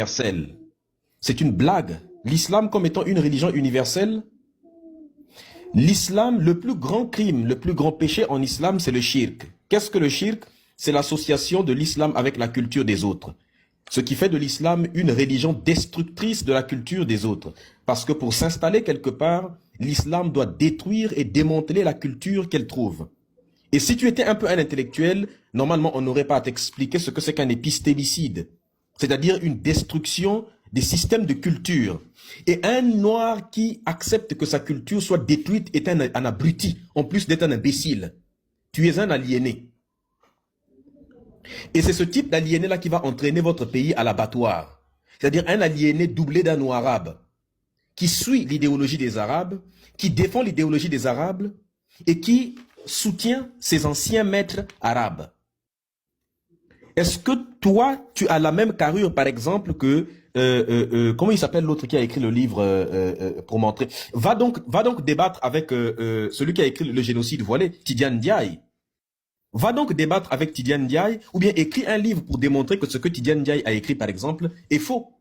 universelle. C'est une blague. L'islam comme étant une religion universelle, l'islam, le plus grand crime, le plus grand péché en islam, c'est le shirk. Qu'est-ce que le shirk? C'est l'association de l'islam avec la culture des autres. Ce qui fait de l'islam une religion destructrice de la culture des autres. Parce que pour s'installer quelque part, l'islam doit détruire et démanteler la culture qu'elle trouve. Et si tu étais un peu un intellectuel, normalement on n'aurait pas à t'expliquer ce que c'est qu'un épistémicide. C'est-à-dire une destruction des systèmes de culture. Et un noir qui accepte que sa culture soit détruite est un abruti, en plus d'être un imbécile. Tu es un aliéné. Et c'est ce type d'aliéné-là qui va entraîner votre pays à l'abattoir. C'est-à-dire un aliéné doublé d'un noir arabe, qui suit l'idéologie des Arabes, qui défend l'idéologie des Arabes, et qui soutient ses anciens maîtres arabes. Est-ce que toi, tu as la même carrure, par exemple, que... comment il s'appelle l'autre qui a écrit le livre pour montrer? Va donc débattre avec celui qui a écrit le génocide voilé, Tidiane Ndiaye. Va donc débattre avec Tidiane Ndiaye, ou bien écris un livre pour démontrer que ce que Tidiane Ndiaye a écrit, par exemple, est faux.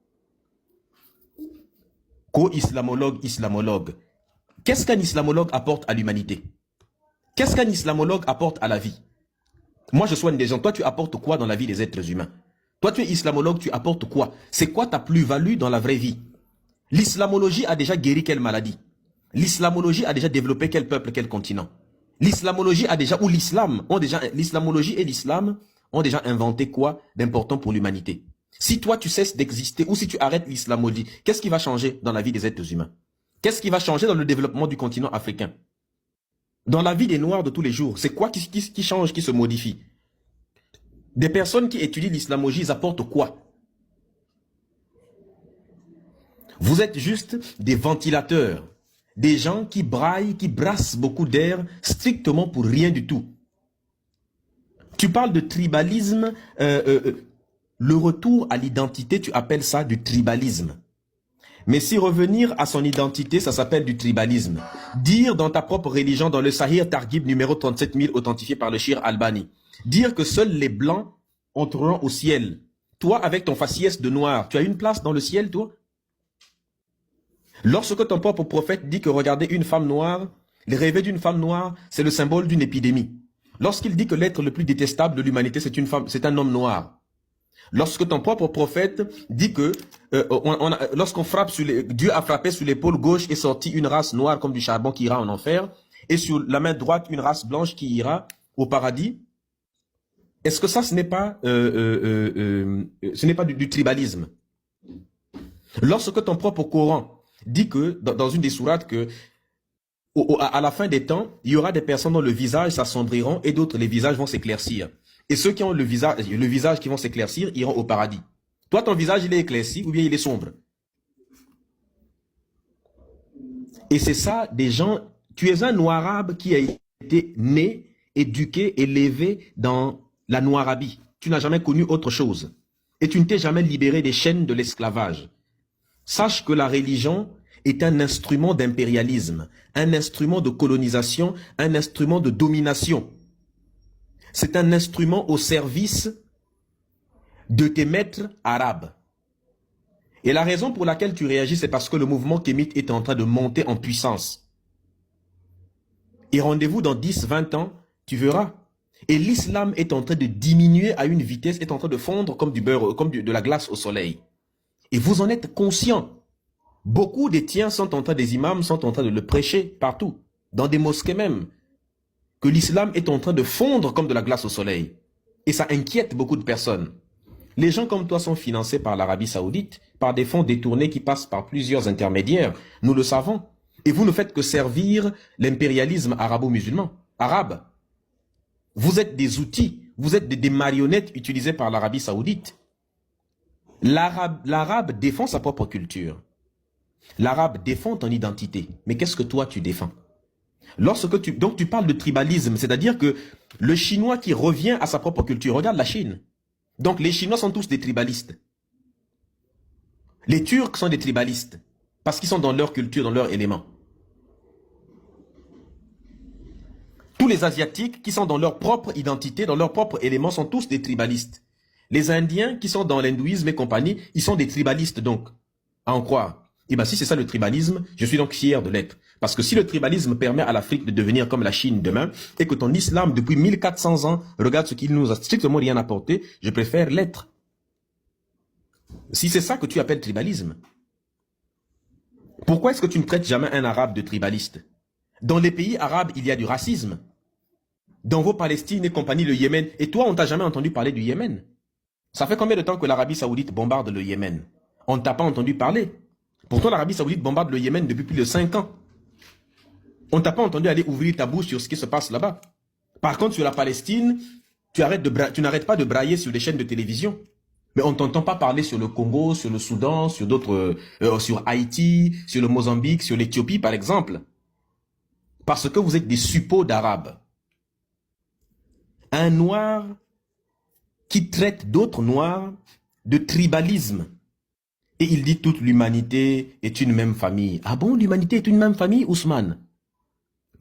Islamologue. Qu'est-ce qu'un islamologue apporte à l'humanité? Qu'est-ce qu'un islamologue apporte à la vie? Moi, je soigne des gens. Toi, tu apportes quoi dans la vie des êtres humains? Toi, tu es islamologue, tu apportes quoi? C'est quoi ta plus-value dans la vraie vie? L'islamologie a déjà guéri quelle maladie? L'islamologie a déjà développé quel peuple, quel continent? L'islamologie a déjà, ou l'islamologie et l'islam ont déjà inventé quoi d'important pour l'humanité? Si toi, tu cesses d'exister, ou si tu arrêtes l'islamologie, qu'est-ce qui va changer dans la vie des êtres humains? Qu'est-ce qui va changer dans le développement du continent africain? Dans la vie des Noirs de tous les jours, c'est quoi qui change, qui se modifie? Des personnes qui étudient l'islamologie, ils apportent quoi? Vous êtes juste des ventilateurs, des gens qui braillent, qui brassent beaucoup d'air strictement pour rien du tout. Tu parles de tribalisme, le retour à l'identité, tu appelles ça du tribalisme. Mais si revenir à son identité, ça s'appelle du tribalisme. Dire dans ta propre religion, dans le Sahih Targhib numéro 37000 authentifié par le Shir Albani, dire que seuls les blancs entreront au ciel. Toi, avec ton faciès de noir, tu as une place dans le ciel, toi? Lorsque ton propre prophète dit que regarder une femme noire, les rêver d'une femme noire, c'est le symbole d'une épidémie. Lorsqu'il dit que l'être le plus détestable de l'humanité, c'est une femme, c'est un homme noir. Lorsque ton propre prophète dit que lorsqu'on frappe Dieu a frappé sur l'épaule gauche et sorti une race noire comme du charbon qui ira en enfer, et sur la main droite une race blanche qui ira au paradis, est-ce que ça ce n'est pas du tribalisme? Lorsque ton propre Coran dit que dans une des sourates que à la fin des temps, il y aura des personnes dont le visage s'assombrira et d'autres les visages vont s'éclaircir. Et ceux qui ont le visage qui vont s'éclaircir iront au paradis. Toi, ton visage, il est éclairci ou bien il est sombre. Et c'est ça, des gens... Tu es un noir arabe qui a été né, éduqué, élevé dans la noirabie. Tu n'as jamais connu autre chose. Et tu ne t'es jamais libéré des chaînes de l'esclavage. Sache que la religion est un instrument d'impérialisme, un instrument de colonisation, un instrument de domination. C'est un instrument au service de tes maîtres arabes. Et la raison pour laquelle tu réagis, c'est parce que le mouvement kémite est en train de monter en puissance. Et rendez-vous dans 10, 20 ans, tu verras. Et l'islam est en train de diminuer à une vitesse, est en train de fondre comme du beurre, comme de la glace au soleil. Et vous en êtes conscients. Beaucoup des tiens sont en train, des imams sont en train de le prêcher partout, dans des mosquées même, que l'islam est en train de fondre comme de la glace au soleil. Et ça inquiète beaucoup de personnes. Les gens comme toi sont financés par l'Arabie Saoudite, par des fonds détournés qui passent par plusieurs intermédiaires. Nous le savons. Et vous ne faites que servir l'impérialisme arabo-musulman, arabe. Vous êtes des outils, vous êtes des marionnettes utilisées par l'Arabie Saoudite. L'arabe défend sa propre culture. L'arabe défend ton identité. Mais qu'est-ce que toi tu défends? Donc tu parles de tribalisme, c'est-à-dire que le Chinois qui revient à sa propre culture, regarde la Chine. Donc les Chinois sont tous des tribalistes. Les Turcs sont des tribalistes, parce qu'ils sont dans leur culture, dans leur élément. Tous les Asiatiques qui sont dans leur propre identité, dans leur propre élément, sont tous des tribalistes. Les Indiens qui sont dans l'hindouisme et compagnie, ils sont des tribalistes donc, à en croire. Et bien si c'est ça le tribalisme, je suis donc fier de l'être. Parce que si le tribalisme permet à l'Afrique de devenir comme la Chine demain, et que ton islam depuis 1400 ans, regarde ce qu'il nous a strictement rien apporté, je préfère l'être. Si c'est ça que tu appelles tribalisme, pourquoi est-ce que tu ne traites jamais un arabe de tribaliste? Dans les pays arabes, il y a du racisme. Dans vos Palestines et compagnie, le Yémen. Et toi, on t'a jamais entendu parler du Yémen. Ça fait combien de temps que l'Arabie Saoudite bombarde le Yémen? On ne t'a pas entendu parler. Pourtant, l'Arabie Saoudite bombarde le Yémen depuis plus de 5 ans. On ne t'a pas entendu aller ouvrir ta bouche sur ce qui se passe là-bas. Par contre, sur la Palestine, tu n'arrêtes pas de brailler sur les chaînes de télévision. Mais on ne t'entend pas parler sur le Congo, sur le Soudan, sur d'autres, sur Haïti, sur le Mozambique, sur l'Éthiopie, par exemple. Parce que vous êtes des suppôts d'Arabes. Un noir qui traite d'autres noirs de tribalisme. Et il dit toute l'humanité est une même famille. Ah bon, l'humanité est une même famille, Ousmane?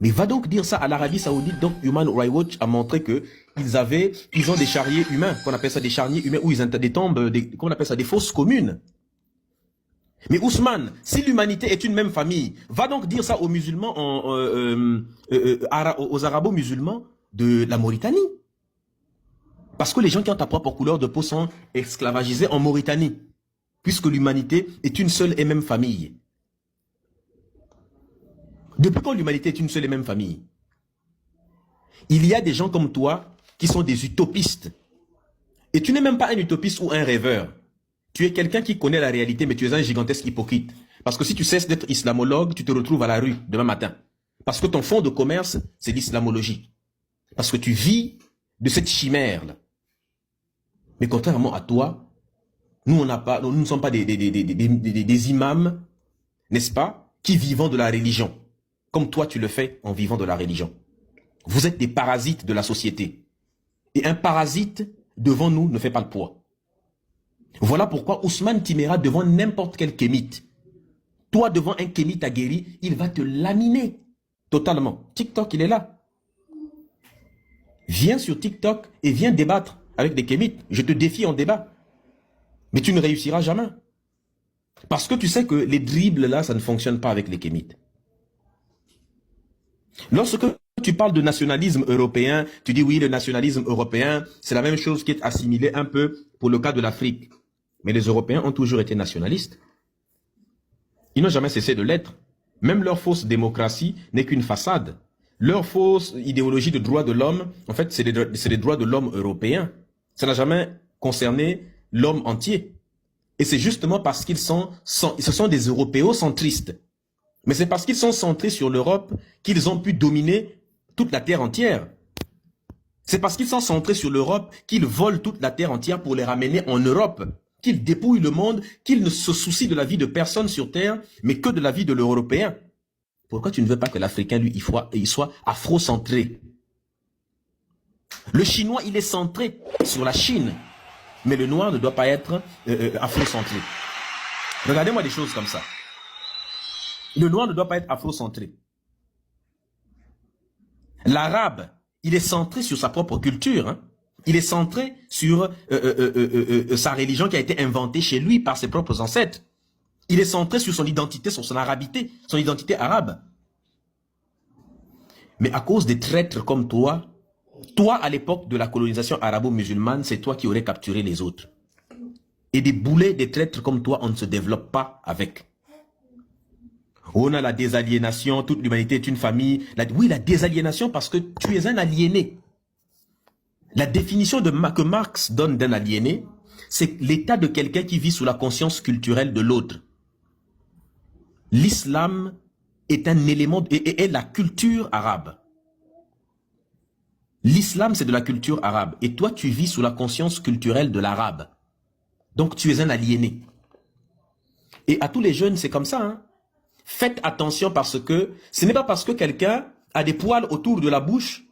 Mais va donc dire ça à l'Arabie Saoudite. Donc Human Rights Watch a montré que ils ont des charniers humains, qu'on appelle ça des charniers humains, où ils ont des tombes, qu'on appelle ça des fosses communes. Mais Ousmane, si l'humanité est une même famille, va donc dire ça aux musulmans, aux arabo-musulmans de la Mauritanie. Parce que les gens qui ont ta propre couleur de peau sont esclavagisés en Mauritanie. Puisque l'humanité est une seule et même famille. Depuis quand l'humanité est une seule et même famille? Il y a des gens comme toi qui sont des utopistes. Et tu n'es même pas un utopiste ou un rêveur. Tu es quelqu'un qui connaît la réalité, mais tu es un gigantesque hypocrite. Parce que si tu cesses d'être islamologue, tu te retrouves à la rue demain matin. Parce que ton fonds de commerce, c'est l'islamologie. Parce que tu vis de cette chimère-là. Mais contrairement à toi, nous ne sommes pas des imams, n'est-ce pas, qui vivons de la religion. Comme toi tu le fais en vivant de la religion. Vous êtes des parasites de la société. Et un parasite, devant nous, ne fait pas le poids. Voilà pourquoi Ousmane Timéra, devant n'importe quel kémite, toi devant un kémite aguerri, il va te laminer totalement. TikTok, il est là. Viens sur TikTok et viens débattre avec des kémites. Je te défie en débat. Mais tu ne réussiras jamais. Parce que tu sais que les dribbles là, ça ne fonctionne pas avec les kémites. Lorsque tu parles de nationalisme européen, tu dis oui, le nationalisme européen, c'est la même chose qui est assimilé un peu pour le cas de l'Afrique. Mais les Européens ont toujours été nationalistes. Ils n'ont jamais cessé de l'être. Même leur fausse démocratie n'est qu'une façade. Leur fausse idéologie de droits de l'homme, en fait, c'est les droits de l'homme européen. Ça n'a jamais concerné l'homme entier. Et c'est justement parce ce sont des européocentristes. Mais c'est parce qu'ils sont centrés sur l'Europe qu'ils ont pu dominer toute la terre entière. C'est parce qu'ils sont centrés sur l'Europe qu'ils volent toute la terre entière pour les ramener en Europe. Qu'ils dépouillent le monde, qu'ils ne se soucient de la vie de personne sur terre, mais que de la vie de l'Européen. Pourquoi tu ne veux pas que l'Africain, lui, il soit afrocentré? Le Chinois, il est centré sur la Chine. Mais le noir ne doit pas être afrocentré. Regardez-moi des choses comme ça. Le noir ne doit pas être afrocentré. L'arabe, il est centré sur sa propre culture. Hein. Il est centré sur sa religion qui a été inventée chez lui par ses propres ancêtres. Il est centré sur son identité, sur son arabité, son identité arabe. Mais à cause des traîtres comme toi, à l'époque de la colonisation arabo-musulmane, c'est toi qui aurais capturé les autres. Et des boulets, des traîtres comme toi, on ne se développe pas avec. On a la désaliénation, toute l'humanité est une famille. Oui, la désaliénation parce que tu es un aliéné. La définition que Marx donne d'un aliéné, c'est l'état de quelqu'un qui vit sous la conscience culturelle de l'autre. L'islam est un élément, est la culture arabe. L'islam, c'est de la culture arabe. Et toi, tu vis sous la conscience culturelle de l'arabe. Donc, tu es un aliéné. Et à tous les jeunes, c'est comme ça. Hein? Faites attention parce que ce n'est pas parce que quelqu'un a des poils autour de la bouche,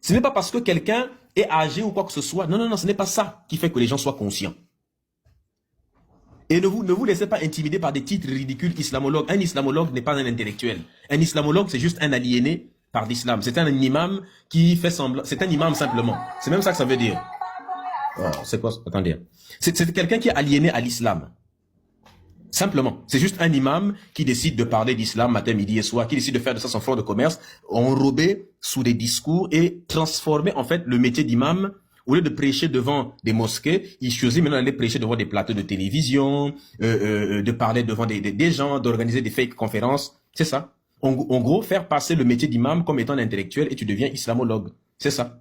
ce n'est pas parce que quelqu'un est âgé ou quoi que ce soit. Non, non, non, ce n'est pas ça qui fait que les gens soient conscients. Et ne vous laissez pas intimider par des titres ridicules islamologues. Un islamologue n'est pas un intellectuel. Un islamologue, c'est juste un aliéné par l'islam. C'est un imam qui fait semblant. C'est un imam simplement. C'est même ça que ça veut dire. C'est quoi? Attendez. C'est quelqu'un qui est aliéné à l'islam. Simplement. C'est juste un imam qui décide de parler d'islam matin, midi et soir, qui décide de faire de ça son front de commerce, enrobé sous des discours et transformer en fait le métier d'imam. Au lieu de prêcher devant des mosquées, il choisit maintenant d'aller prêcher devant des plateaux de télévision, de parler devant des gens, d'organiser des fake conférences. C'est ça. En gros, faire passer le métier d'imam comme étant un intellectuel et tu deviens islamologue. C'est ça.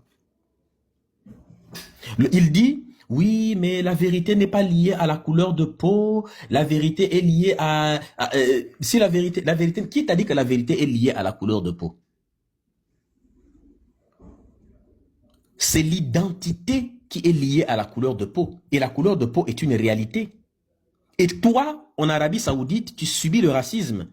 Il dit, oui, mais la vérité n'est pas liée à la couleur de peau. La vérité est liée si la vérité, qui t'a dit que la vérité est liée à la couleur de peau? C'est l'identité qui est liée à la couleur de peau. Et la couleur de peau est une réalité. Et toi, en Arabie Saoudite, tu subis le racisme.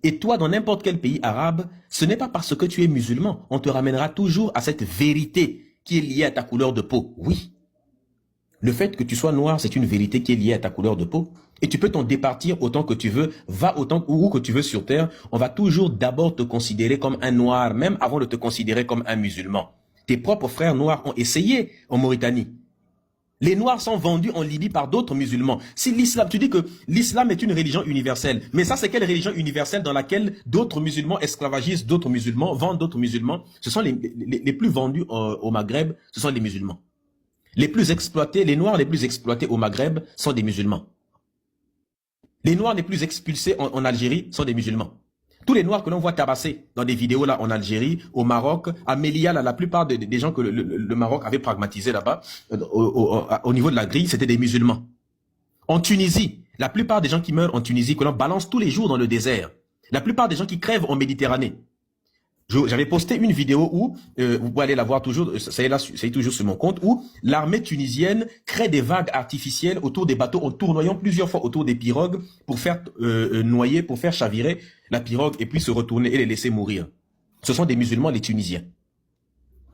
Et toi, dans n'importe quel pays arabe, ce n'est pas parce que tu es musulman. On te ramènera toujours à cette vérité qui est liée à ta couleur de peau. Oui. Le fait que tu sois noir, c'est une vérité qui est liée à ta couleur de peau. Et tu peux t'en départir autant que tu veux, va autant où que tu veux sur terre. On va toujours d'abord te considérer comme un noir, même avant de te considérer comme un musulman. Tes propres frères noirs ont essayé en Mauritanie. Les noirs sont vendus en Libye par d'autres musulmans. Si l'islam, tu dis que l'islam est une religion universelle, mais ça c'est quelle religion universelle dans laquelle d'autres musulmans esclavagisent d'autres musulmans, vendent d'autres musulmans? Ce sont les plus vendus au Maghreb, ce sont les musulmans. Les plus exploités, les noirs les plus exploités au Maghreb sont des musulmans. Les noirs les plus expulsés en Algérie sont des musulmans. Tous les noirs que l'on voit tabasser dans des vidéos là en Algérie, au Maroc, à Melilla, la plupart des gens que le Maroc avait pragmatisé là-bas, au niveau de la grille, c'était des musulmans. En Tunisie, la plupart des gens qui meurent en Tunisie, que l'on balance tous les jours dans le désert, la plupart des gens qui crèvent en Méditerranée. J'avais posté une vidéo où, vous pouvez aller la voir toujours, ça est là, c'est toujours sur mon compte, où l'armée tunisienne crée des vagues artificielles autour des bateaux en tournoyant plusieurs fois autour des pirogues pour faire noyer, pour faire chavirer la pirogue et puis se retourner et les laisser mourir. Ce sont des musulmans, les Tunisiens.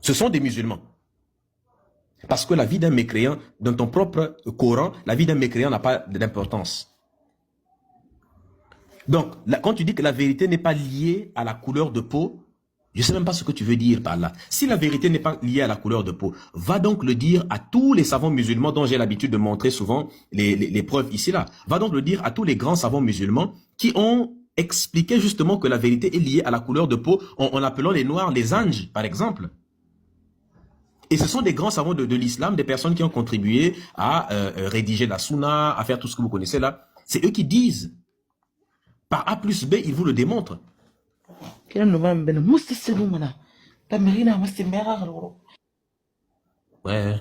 Ce sont des musulmans. Parce que la vie d'un mécréant, dans ton propre Coran, la vie d'un mécréant n'a pas d'importance. Donc, quand tu dis que la vérité n'est pas liée à la couleur de peau, je ne sais même pas ce que tu veux dire par là. Si la vérité n'est pas liée à la couleur de peau, va donc le dire à tous les savants musulmans dont j'ai l'habitude de montrer souvent les preuves ici là. Va donc le dire à tous les grands savants musulmans qui ont expliqué justement que la vérité est liée à la couleur de peau en appelant les noirs les anges, par exemple. Et ce sont des grands savants de l'islam, des personnes qui ont contribué à rédiger la sunna, à faire tout ce que vous connaissez là. C'est eux qui disent. Par A plus B, ils vous le démontrent. Ouais.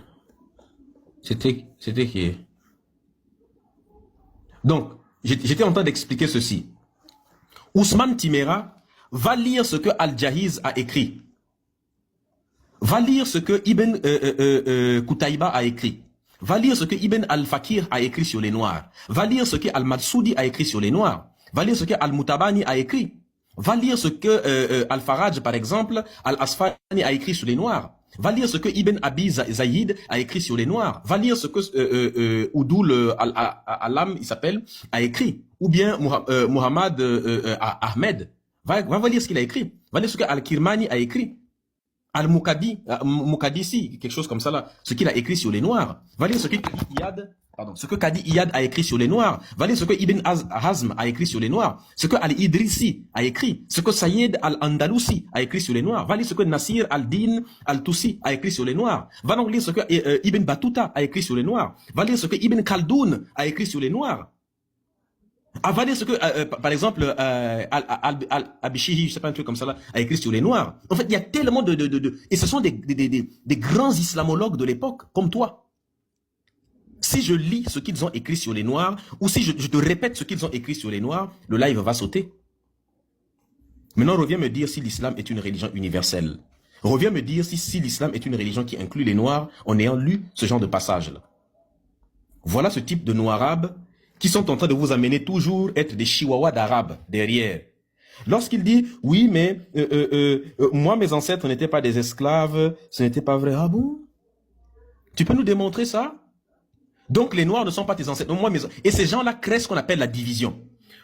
C'était qui? Donc, j'étais en train d'expliquer ceci. Ousmane Timera va lire ce que Al-Jahiz a écrit. Va lire ce que Ibn Qutayba a écrit. Va lire ce que Ibn al-Fakir a écrit sur les Noirs. Va lire ce que Al-Madsoudi a écrit sur les Noirs. Va lire ce que Al-Mutabani a écrit. Va lire ce que Al-Faraj, par exemple, Al-Asfani a écrit sur les Noirs. Va lire ce que Ibn Abi Zaïd a écrit sur les Noirs. Va lire ce que Oudoul Al-Alam, il s'appelle, a écrit. Ou bien Muhammad Ahmed. Va lire ce qu'il a écrit. Va lire ce que Al-Kirmani a écrit. Al-Muqaddisi, quelque chose comme ça là, ce qu'il a écrit sur les Noirs. Va lire ce que Qadi Iyad a écrit sur les Noirs. Va lire ce que Ibn Hazm a écrit sur les Noirs. Ce que Al-Idrisi a écrit. Ce que Sayyid Al-Andalusi a écrit sur les Noirs. Va lire ce que Nasir Al-Din Al-Tusi a écrit sur les Noirs. Va donc lire ce que Ibn Battuta a écrit sur les Noirs. Va lire ce que Ibn Khaldoun a écrit sur les Noirs. Va lire ce que, par exemple, Al-Abishihi, je sais pas, un truc comme ça là, a écrit sur les Noirs. En fait, il y a tellement et ce sont des grands islamologues de l'époque, comme toi. Si je lis ce qu'ils ont écrit sur les Noirs, ou si je te répète ce qu'ils ont écrit sur les Noirs, le live va sauter. Maintenant, reviens me dire si l'islam est une religion universelle. Reviens me dire si l'islam est une religion qui inclut les Noirs en ayant lu ce genre de passage-là. Voilà ce type de Noirs-arabes qui sont en train de vous amener toujours être des chihuahuas d'arabes derrière. Lorsqu'il dit, oui, mais moi, mes ancêtres n'étaient pas des esclaves, ce n'était pas vrai. Ah bon? Tu peux nous démontrer ça? Donc les Noirs ne sont pas tes ancêtres. Moi, et ces gens-là créent ce qu'on appelle la division.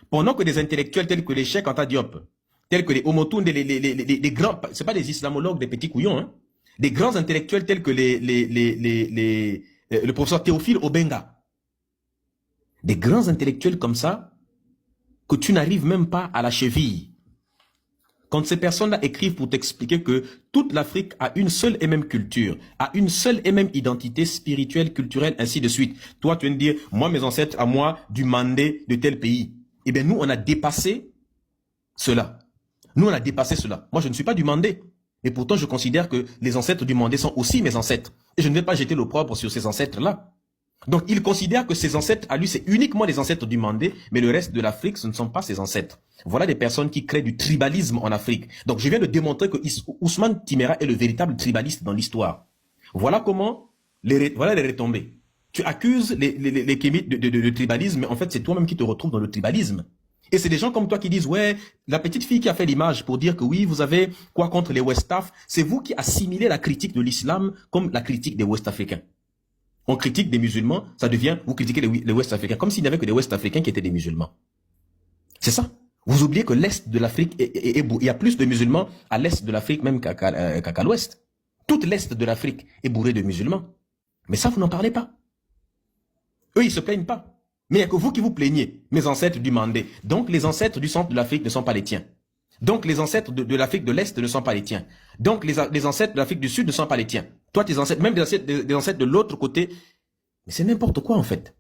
Pendant que des intellectuels tels que les Cheikh Anta Diop, tels que les Omotoun, les grands, c'est pas des islamologues, des petits couillons, hein, des grands intellectuels tels que le professeur Théophile Obenga. Des grands intellectuels comme ça, que tu n'arrives même pas à la cheville. Quand ces personnes-là écrivent pour t'expliquer que toute l'Afrique a une seule et même culture, a une seule et même identité spirituelle, culturelle, ainsi de suite. Toi, tu viens de dire, moi, mes ancêtres, à moi, du Mandé de tel pays. Eh bien, nous, on a dépassé cela. Nous, on a dépassé cela. Moi, je ne suis pas du Mandé. Et pourtant, je considère que les ancêtres du Mandé sont aussi mes ancêtres. Et je ne vais pas jeter l'opprobre sur ces ancêtres-là. Donc, il considère que ses ancêtres, à lui, c'est uniquement les ancêtres du Mandé, mais le reste de l'Afrique, ce ne sont pas ses ancêtres. Voilà des personnes qui créent du tribalisme en Afrique. Donc, je viens de démontrer que Ousmane Timéra est le véritable tribaliste dans l'histoire. Voilà comment, voilà les retombées. Tu accuses les kémites de tribalisme, mais en fait, c'est toi-même qui te retrouves dans le tribalisme. Et c'est des gens comme toi qui disent, ouais, la petite fille qui a fait l'image pour dire que oui, vous avez quoi contre les Westaf, c'est vous qui assimilez la critique de l'islam comme la critique des Ouest-Africains. On critique des musulmans, ça devient, vous critiquez les Ouest-Africains, comme s'il n'y avait que des Ouest-Africains qui étaient des musulmans. C'est ça. Vous oubliez que l'Est de l'Afrique, il y a plus de musulmans à l'Est de l'Afrique même qu'à l'Ouest. Toute l'Est de l'Afrique est bourrée de musulmans. Mais ça, vous n'en parlez pas. Eux, ils se plaignent pas. Mais il n'y a que vous qui vous plaignez, mes ancêtres du Mandé. Donc, les ancêtres du centre de l'Afrique ne sont pas les tiens. Donc, les ancêtres de l'Afrique de l'Est ne sont pas les tiens. Donc, les ancêtres de l'Afrique du Sud ne sont pas les tiens. Toi, tes ancêtres, même des ancêtres de l'autre côté. Mais c'est n'importe quoi, en fait.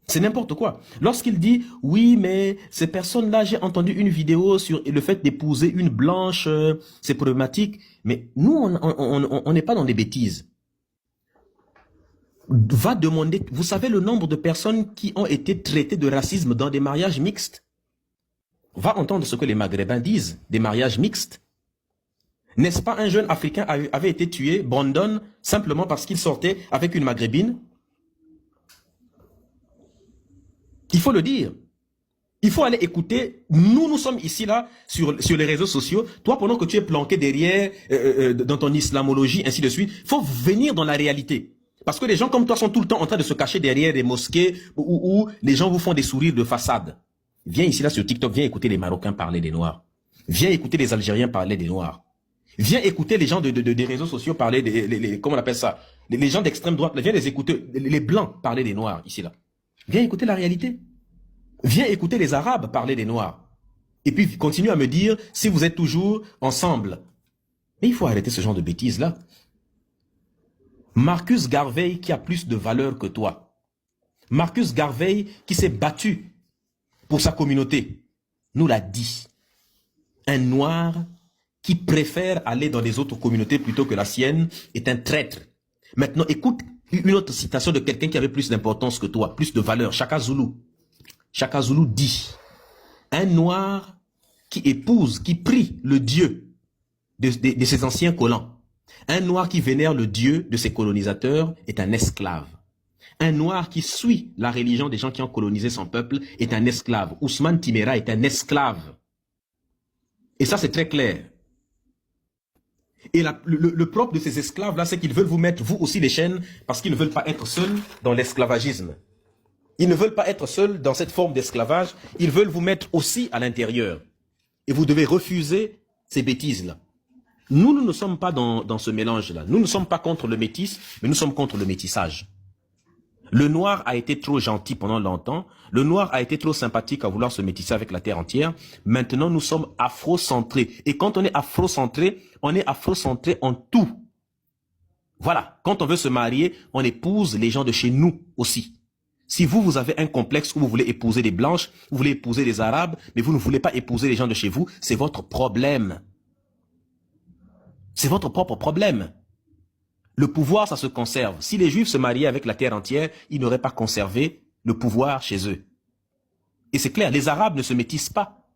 C'est n'importe quoi. Lorsqu'il dit, oui, mais ces personnes-là, j'ai entendu une vidéo sur le fait d'épouser une blanche, c'est problématique. Mais nous, on n'est pas dans des bêtises. Va demander, vous savez le nombre de personnes qui ont été traitées de racisme dans des mariages mixtes? Va entendre ce que les Maghrébins disent, des mariages mixtes. N'est-ce pas un jeune Africain avait été tué, Brandon, simplement parce qu'il sortait avec une Maghrébine? Il faut le dire. Il faut aller écouter. Nous sommes ici, là, sur les réseaux sociaux. Toi, pendant que tu es planqué derrière, dans ton islamologie, ainsi de suite, il faut venir dans la réalité. Parce que les gens comme toi sont tout le temps en train de se cacher derrière des mosquées où les gens vous font des sourires de façade. Viens ici, là, sur TikTok, viens écouter les Marocains parler des Noirs. Viens écouter les Algériens parler des Noirs. Viens écouter les gens des réseaux sociaux parler comment on appelle ça? Les gens d'extrême droite, viens les écouter, les Blancs parler des Noirs, ici, là. Viens écouter la réalité. Viens écouter les Arabes parler des Noirs. Et puis, continue à me dire si vous êtes toujours ensemble. Mais il faut arrêter ce genre de bêtises-là. Marcus Garvey qui a plus de valeur que toi. Marcus Garvey qui s'est battu pour sa communauté, nous l'a dit. Un noir qui préfère aller dans les autres communautés plutôt que la sienne est un traître. Maintenant, écoute une autre citation de quelqu'un qui avait plus d'importance que toi, plus de valeur, Shaka Zulu. Shaka Zulu dit, un noir qui épouse, qui prie le Dieu de ses anciens colons, un noir qui vénère le Dieu de ses colonisateurs est un esclave. Un noir qui suit la religion des gens qui ont colonisé son peuple est un esclave. Ousmane Timéra est un esclave. Et ça, c'est très clair. Et le propre de ces esclaves-là, c'est qu'ils veulent vous mettre, vous aussi, les chaînes, parce qu'ils ne veulent pas être seuls dans l'esclavagisme. Ils ne veulent pas être seuls dans cette forme d'esclavage. Ils veulent vous mettre aussi à l'intérieur. Et vous devez refuser ces bêtises-là. Nous ne sommes pas dans ce mélange-là. Nous ne sommes pas contre le métis, mais nous sommes contre le métissage. Le noir a été trop gentil pendant longtemps. Le noir a été trop sympathique à vouloir se métisser avec la terre entière. Maintenant, nous sommes afrocentrés. Et quand on est afrocentré en tout. Voilà. Quand on veut se marier, on épouse les gens de chez nous aussi. Si vous avez un complexe où vous voulez épouser des blanches, vous voulez épouser des arabes, mais vous ne voulez pas épouser les gens de chez vous, c'est votre problème. C'est votre propre problème. Le pouvoir, ça se conserve. Si les Juifs se mariaient avec la terre entière, ils n'auraient pas conservé le pouvoir chez eux. Et c'est clair, les Arabes ne se métissent pas.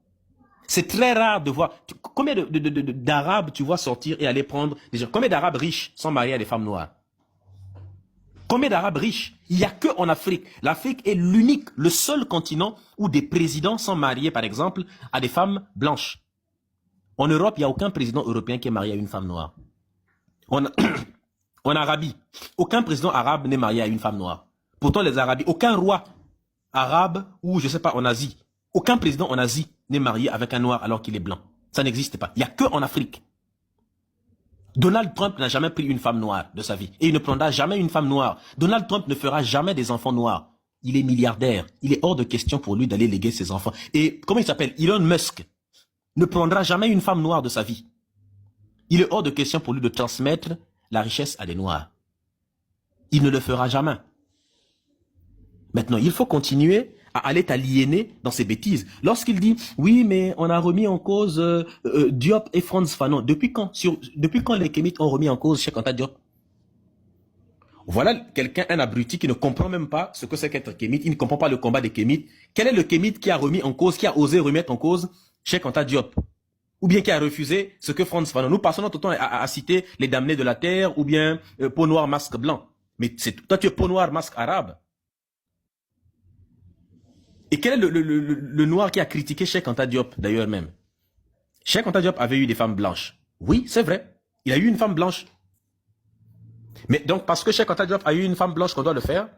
C'est très rare de voir... Combien d'Arabes tu vois sortir et aller prendre... Combien d'Arabes riches sont mariés à des femmes noires? Combien d'Arabes riches? Il n'y a que en Afrique. L'Afrique est l'unique, le seul continent où des présidents sont mariés, par exemple, à des femmes blanches. En Europe, il n'y a aucun président européen qui est marié à une femme noire. En Arabie, aucun président arabe n'est marié à une femme noire. Pourtant, les Arabies, aucun roi arabe ou, je ne sais pas, en Asie, aucun président en Asie n'est marié avec un noir alors qu'il est blanc. Ça n'existe pas. Il n'y a que en Afrique. Donald Trump n'a jamais pris une femme noire de sa vie. Et il ne prendra jamais une femme noire. Donald Trump ne fera jamais des enfants noirs. Il est milliardaire. Il est hors de question pour lui d'aller léguer ses enfants. Et comment il s'appelle? Elon Musk ne prendra jamais une femme noire de sa vie. Il est hors de question pour lui de transmettre la richesse à des noirs. Il ne le fera jamais. Maintenant, il faut continuer à aller t'aliéner dans ces bêtises. Lorsqu'il dit, oui, mais on a remis en cause Diop et Frantz Fanon. Depuis quand les Kémites ont remis en cause Cheikh Anta Diop? Voilà quelqu'un, un abruti qui ne comprend même pas ce que c'est qu'être Kémite. Il ne comprend pas le combat des Kémites. Quel est le Kémite qui a remis en cause, qui a osé remettre en cause Cheikh Anta Diop? Ou bien qui a refusé ce que Frantz Fanon? Nous passons notre temps à citer les damnés de la terre ou bien peau noire, masque blanc. Mais toi, tu es peau noire, masque arabe. Et quel est le noir qui a critiqué Cheikh Anta Diop, d'ailleurs même? Cheikh Anta Diop avait eu des femmes blanches. Oui, c'est vrai. Il a eu une femme blanche. Mais donc, parce que Cheikh Anta Diop a eu une femme blanche qu'on doit le faire,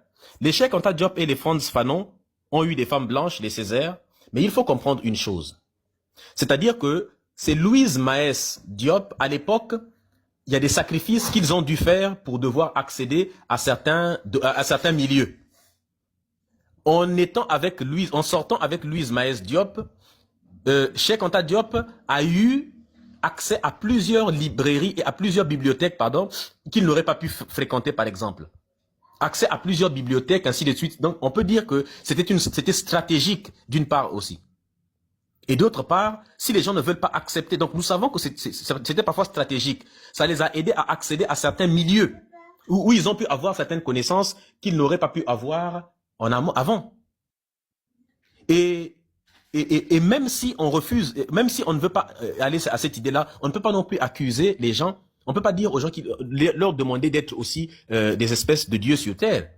les Cheikh Anta Diop et les Frantz Fanon ont eu des femmes blanches, les Césaires. Mais il faut comprendre une chose. C'est-à-dire que c'est Louise Maes Diop, à l'époque, il y a des sacrifices qu'ils ont dû faire pour devoir accéder à certains milieux. En sortant avec Louise Maes Diop, Cheikh Anta Diop a eu accès à plusieurs librairies et à plusieurs bibliothèques, qu'il n'aurait pas pu fréquenter, par exemple. Accès à plusieurs bibliothèques, ainsi de suite. Donc, on peut dire que c'était stratégique, d'une part aussi. Et d'autre part, si les gens ne veulent pas accepter, donc nous savons que c'était parfois stratégique. Ça les a aidés à accéder à certains milieux où ils ont pu avoir certaines connaissances qu'ils n'auraient pas pu avoir en amont, avant. Et même si on refuse, même si on ne veut pas aller à cette idée-là, on ne peut pas non plus accuser les gens, on ne peut pas dire aux gens leur demander d'être aussi des espèces de dieux sur terre.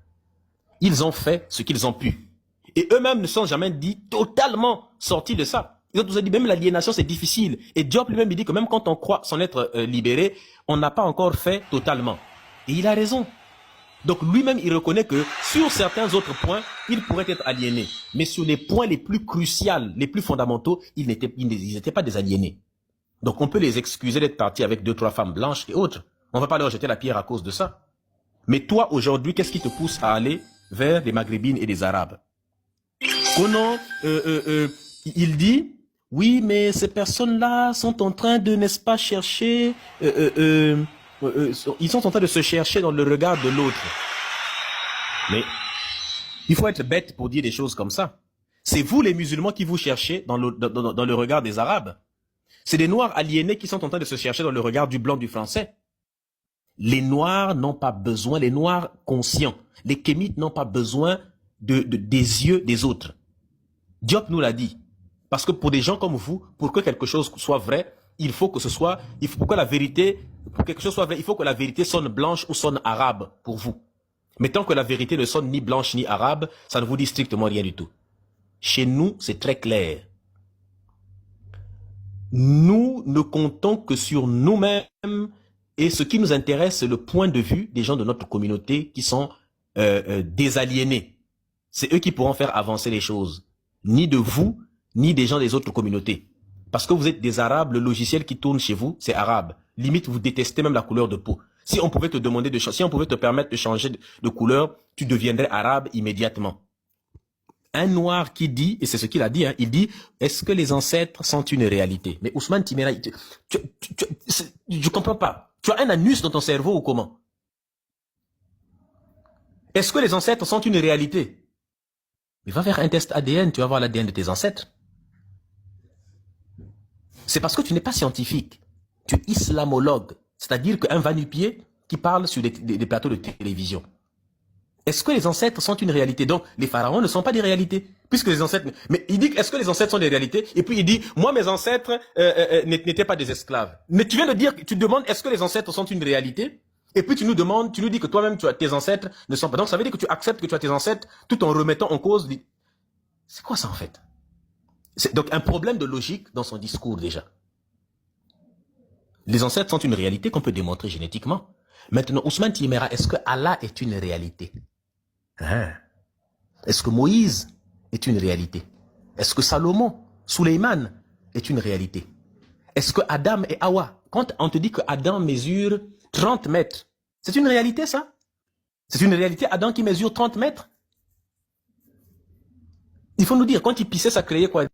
Ils ont fait ce qu'ils ont pu. Et eux-mêmes ne sont jamais dit totalement sortis de ça. Ils ont tous dit, même l'aliénation c'est difficile. Et Diop lui-même dit que même quand on croit s'en être libéré, on n'a pas encore fait totalement. Et il a raison. Donc lui-même, il reconnaît que sur certains autres points, il pourrait être aliéné. Mais sur les points les plus cruciaux, les plus fondamentaux, ils n'étaient pas des aliénés. Donc on peut les excuser d'être partis avec 2-3 femmes blanches et autres. On ne va pas leur jeter la pierre à cause de ça. Mais toi, aujourd'hui, qu'est-ce qui te pousse à aller vers les Maghrébines et les Arabes? Oh non, il dit, oui, mais ces personnes-là sont en train de, n'est-ce pas, chercher... ils sont en train de se chercher dans le regard de l'autre. Mais il faut être bête pour dire des choses comme ça. C'est vous les musulmans qui vous cherchez dans le regard des Arabes. C'est des Noirs aliénés qui sont en train de se chercher dans le regard du blanc du français. Les Noirs n'ont pas besoin, les Noirs conscients, les Kémites n'ont pas besoin des yeux des autres. Diop nous l'a dit. Parce que pour des gens comme vous, pour que quelque chose soit vrai, il faut que pour quelque chose soit vrai, il faut que la vérité sonne blanche ou sonne arabe pour vous. Mais tant que la vérité ne sonne ni blanche ni arabe, ça ne vous dit strictement rien du tout. Chez nous, c'est très clair. Nous ne comptons que sur nous-mêmes et ce qui nous intéresse, c'est le point de vue des gens de notre communauté qui sont désaliénés. C'est eux qui pourront faire avancer les choses. Ni de vous, ni des gens des autres communautés. Parce que vous êtes des Arabes, le logiciel qui tourne chez vous, c'est arabe. Limite, vous détestez même la couleur de peau. Si on pouvait te demander si on pouvait te permettre de changer de couleur, tu deviendrais arabe immédiatement. Un noir qui dit, et c'est ce qu'il a dit, hein, il dit, est-ce que les ancêtres sont une réalité? Mais Ousmane Timéra, je comprends pas. Tu as un anus dans ton cerveau ou comment? Est-ce que les ancêtres sont une réalité? Mais va faire un test ADN, tu vas voir l'ADN de tes ancêtres. C'est parce que tu n'es pas scientifique. Tu es islamologue. C'est-à-dire qu'un va-nu-pied qui parle sur des plateaux de télévision. Est-ce que les ancêtres sont une réalité? Donc, les pharaons ne sont pas des réalités. Puisque les ancêtres... Mais il dit, est-ce que les ancêtres sont des réalités? Et puis il dit, moi, mes ancêtres n'étaient pas des esclaves. Mais tu viens de dire, tu demandes, est-ce que les ancêtres sont une réalité? Et puis tu nous dis que toi-même, tes ancêtres ne sont pas. Donc, ça veut dire que tu acceptes que tu as tes ancêtres tout en remettant en cause... C'est quoi ça, en fait? C'est donc un problème de logique dans son discours, déjà. Les ancêtres sont une réalité qu'on peut démontrer génétiquement. Maintenant, Ousmane Timéra, est-ce que Allah est une réalité? Hein? Est-ce que Moïse est une réalité? Est-ce que Salomon, Suleiman est une réalité? Est-ce que Adam et Hawa, quand on te dit que Adam mesure 30 mètres, c'est une réalité ça? C'est une réalité, Adam qui mesure 30 mètres? Il faut nous dire, quand il pissait, ça créait quoi?